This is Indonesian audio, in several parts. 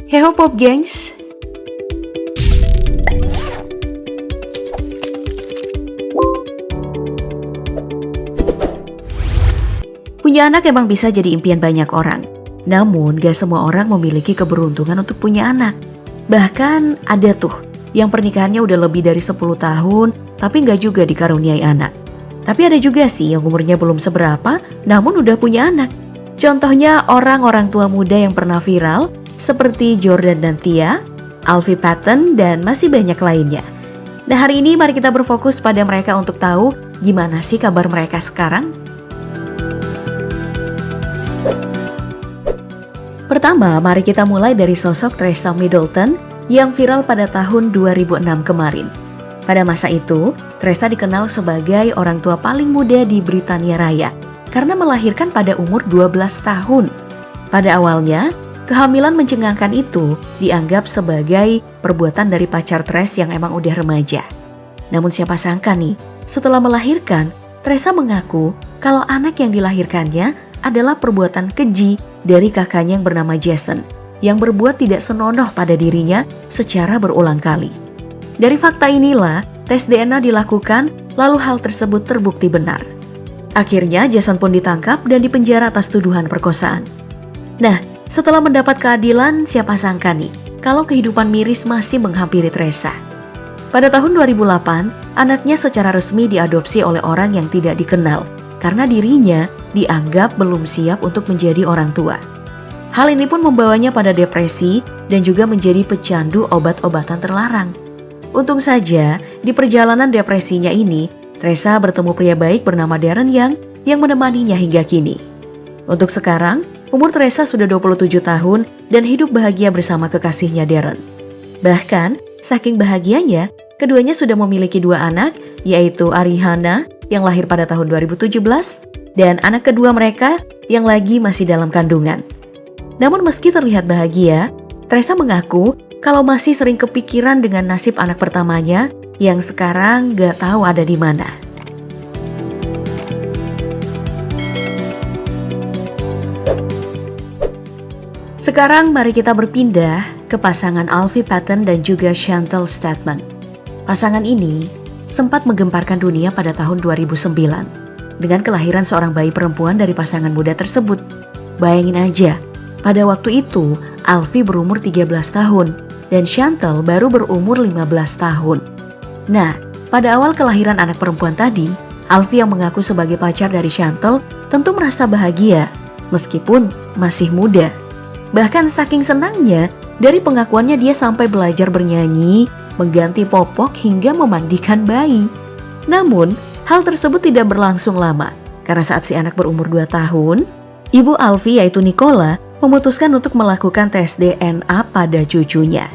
Heho Pop Gengs. Punya anak emang bisa jadi impian banyak orang. Namun gak semua orang memiliki keberuntungan untuk punya anak. Bahkan ada tuh yang pernikahannya udah lebih dari 10 tahun tapi gak juga dikaruniai anak. Tapi ada juga sih yang umurnya belum seberapa namun udah punya anak. Contohnya orang-orang tua muda yang pernah viral seperti Jordan dan Tia, Alfie Patton, dan masih banyak lainnya. Nah hari ini mari kita berfokus pada mereka untuk tahu gimana sih kabar mereka sekarang. Pertama, mari kita mulai dari sosok Teresa Middleton yang viral pada tahun 2006 kemarin. Pada masa itu, Teresa dikenal sebagai orang tua paling muda di Britania Raya karena melahirkan pada umur 12 tahun. Pada awalnya, kehamilan mencengangkan itu dianggap sebagai perbuatan dari pacar Teresa yang emang udah remaja. Namun siapa sangka nih, setelah melahirkan, Teresa mengaku kalau anak yang dilahirkannya adalah perbuatan keji dari kakaknya yang bernama Jason, yang berbuat tidak senonoh pada dirinya secara berulang kali. Dari fakta inilah, tes DNA dilakukan, lalu hal tersebut terbukti benar. Akhirnya Jason pun ditangkap dan dipenjara atas tuduhan perkosaan. Nah, setelah mendapat keadilan, siapa sangka nih, kalau kehidupan miris masih menghampiri Teresa. Pada tahun 2008, anaknya secara resmi diadopsi oleh orang yang tidak dikenal, karena dirinya dianggap belum siap untuk menjadi orang tua. Hal ini pun membawanya pada depresi dan juga menjadi pecandu obat-obatan terlarang. Untung saja, di perjalanan depresinya ini, Teresa bertemu pria baik bernama Darren yang menemaninya hingga kini. Untuk sekarang, umur Teresa sudah 27 tahun dan hidup bahagia bersama kekasihnya Darren. Bahkan, saking bahagianya, keduanya sudah memiliki 2 anak, yaitu Ariana yang lahir pada tahun 2017 dan anak kedua mereka yang lagi masih dalam kandungan. Namun meski terlihat bahagia, Teresa mengaku kalau masih sering kepikiran dengan nasib anak pertamanya yang sekarang gak tahu ada di mana. Sekarang mari kita berpindah ke pasangan Alfie Patton dan juga Chantal Stedman. Pasangan ini sempat menggemparkan dunia pada tahun 2009 dengan kelahiran seorang bayi perempuan dari pasangan muda tersebut. Bayangin aja, pada waktu itu Alfie berumur 13 tahun dan Chantal baru berumur 15 tahun. Nah, pada awal kelahiran anak perempuan tadi, Alfie yang mengaku sebagai pacar dari Chantal tentu merasa bahagia meskipun masih muda. Bahkan saking senangnya, dari pengakuannya dia sampai belajar bernyanyi, mengganti popok hingga memandikan bayi. Namun, hal tersebut tidak berlangsung lama karena saat si anak berumur 2 tahun, ibu Alfie yaitu Nicola memutuskan untuk melakukan tes DNA pada cucunya.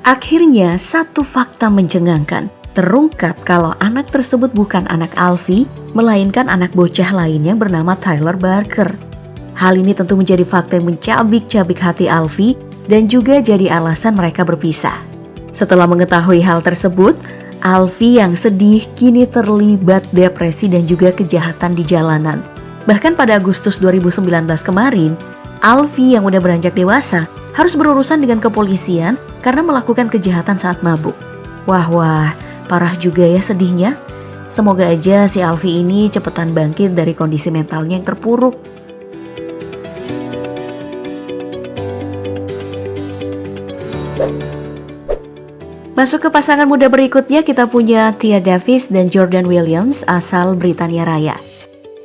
Akhirnya satu fakta mencengangkan terungkap kalau anak tersebut bukan anak Alfie, melainkan anak bocah lain yang bernama Tyler Barker. Hal ini tentu menjadi fakta yang mencabik-cabik hati Alfie dan juga jadi alasan mereka berpisah. Setelah mengetahui hal tersebut, Alfie yang sedih kini terlibat depresi dan juga kejahatan di jalanan. Bahkan pada Agustus 2019 kemarin, Alfie yang udah beranjak dewasa harus berurusan dengan kepolisian karena melakukan kejahatan saat mabuk. Wah, parah juga ya sedihnya. Semoga aja si Alfie ini cepetan bangkit dari kondisi mentalnya yang terpuruk. Masuk ke pasangan muda berikutnya, kita punya Tia Davis dan Jordan Williams asal Britania Raya.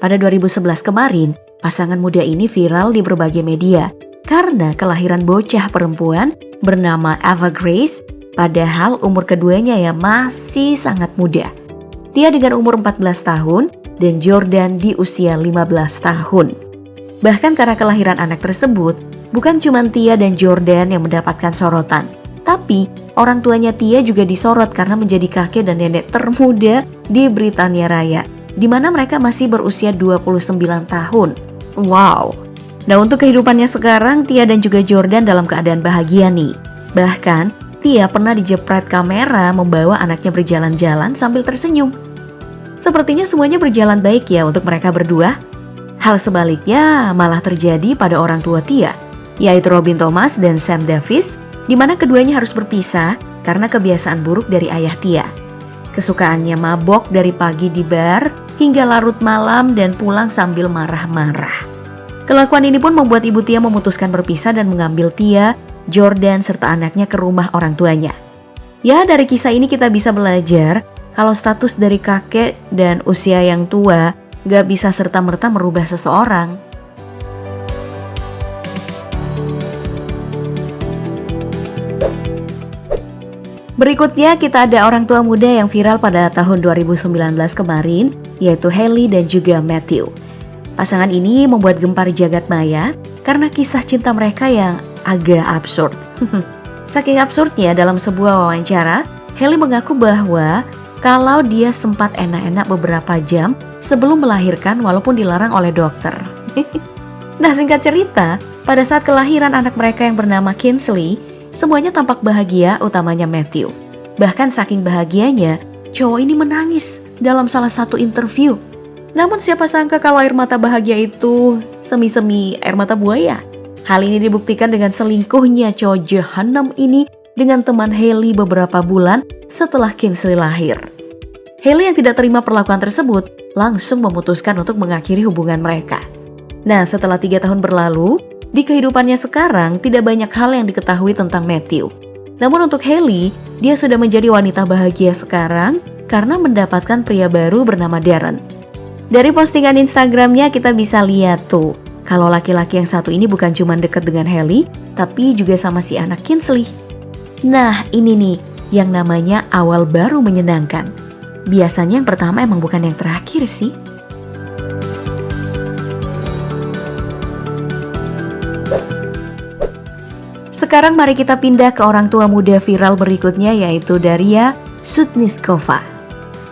Pada 2011 kemarin, pasangan muda ini viral di berbagai media karena kelahiran bocah perempuan bernama Ava Grace, padahal umur keduanya ya masih sangat muda. Tia dengan umur 14 tahun dan Jordan di usia 15 tahun. Bahkan karena kelahiran anak tersebut, bukan cuma Tia dan Jordan yang mendapatkan sorotan, tapi orang tuanya Tia juga disorot karena menjadi kakek dan nenek termuda di Britania Raya, di mana mereka masih berusia 29 tahun. Wow. Nah, untuk kehidupannya sekarang, Tia dan juga Jordan dalam keadaan bahagia nih. Bahkan, Tia pernah dijepret kamera membawa anaknya berjalan-jalan sambil tersenyum. Sepertinya semuanya berjalan baik ya untuk mereka berdua. Hal sebaliknya malah terjadi pada orang tua Tia, yaitu Robin Thomas dan Sam Davis, di mana keduanya harus berpisah karena kebiasaan buruk dari ayah Tia. Kesukaannya mabok dari pagi di bar hingga larut malam dan pulang sambil marah-marah. Kelakuan ini pun membuat ibu Tia memutuskan berpisah dan mengambil Tia, Jordan, serta anaknya ke rumah orang tuanya. Ya, dari kisah ini kita bisa belajar kalau status dari kakek dan usia yang tua gak bisa serta-merta merubah seseorang. Berikutnya kita ada orang tua muda yang viral pada tahun 2019 kemarin, yaitu Hailey dan juga Matthew. Pasangan ini membuat gempar jagat maya karena kisah cinta mereka yang agak absurd. Saking absurdnya, dalam sebuah wawancara, Hailey mengaku bahwa kalau dia sempat enak-enak beberapa jam sebelum melahirkan walaupun dilarang oleh dokter. Nah, singkat cerita, pada saat kelahiran anak mereka yang bernama Kinsley, semuanya tampak bahagia, utamanya Matthew. Bahkan saking bahagianya, cowok ini menangis dalam salah satu interview. Namun siapa sangka kalau air mata bahagia itu semi-semi air mata buaya. Hal ini dibuktikan dengan selingkuhnya cowok jahanam ini dengan teman Hailey beberapa bulan setelah Kinsley lahir. Hailey yang tidak terima perlakuan tersebut langsung memutuskan untuk mengakhiri hubungan mereka. Nah, setelah 3 tahun berlalu, di kehidupannya sekarang tidak banyak hal yang diketahui tentang Matthew. Namun untuk Hailey, dia sudah menjadi wanita bahagia sekarang karena mendapatkan pria baru bernama Darren. Dari postingan Instagramnya kita bisa lihat tuh, kalau laki-laki yang satu ini bukan cuma dekat dengan Hailey, tapi juga sama si anak Kinsley. Nah, ini nih yang namanya awal baru menyenangkan. Biasanya yang pertama emang bukan yang terakhir sih. Sekarang mari kita pindah ke orang tua muda viral berikutnya, yaitu Daria Sudniskova.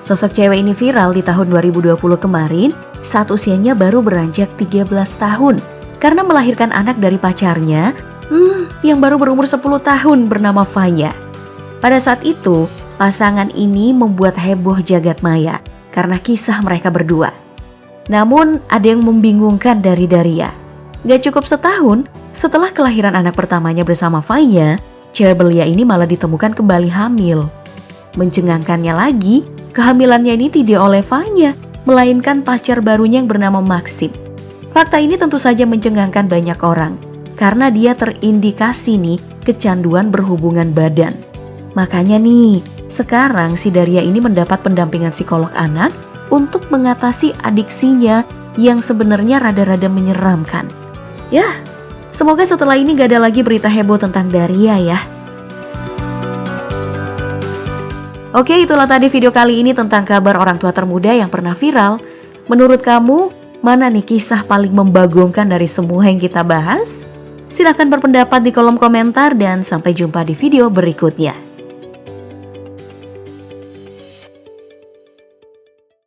Sosok cewek ini viral di tahun 2020 kemarin saat usianya baru beranjak 13 tahun karena melahirkan anak dari pacarnya yang baru berumur 10 tahun bernama Vanya. Pada saat itu, pasangan ini membuat heboh jagat maya karena kisah mereka berdua. Namun ada yang membingungkan dari Daria. Gak cukup setahun setelah kelahiran anak pertamanya bersama Vanya, cewek belia ini malah ditemukan kembali hamil. Mencengangkannya lagi, kehamilannya ini tidak oleh Vanya, melainkan pacar barunya yang bernama Maxim. Fakta ini tentu saja mencengangkan banyak orang, karena dia terindikasi nih kecanduan berhubungan badan. Makanya nih, sekarang si Daria ini mendapat pendampingan psikolog anak untuk mengatasi adiksinya yang sebenarnya rada-rada menyeramkan. Ya, semoga setelah ini gak ada lagi berita heboh tentang Daria ya. Oke, itulah tadi video kali ini tentang kabar orang tua termuda yang pernah viral. Menurut kamu, mana nih kisah paling membagongkan dari semua yang kita bahas? Silahkan berpendapat di kolom komentar dan sampai jumpa di video berikutnya.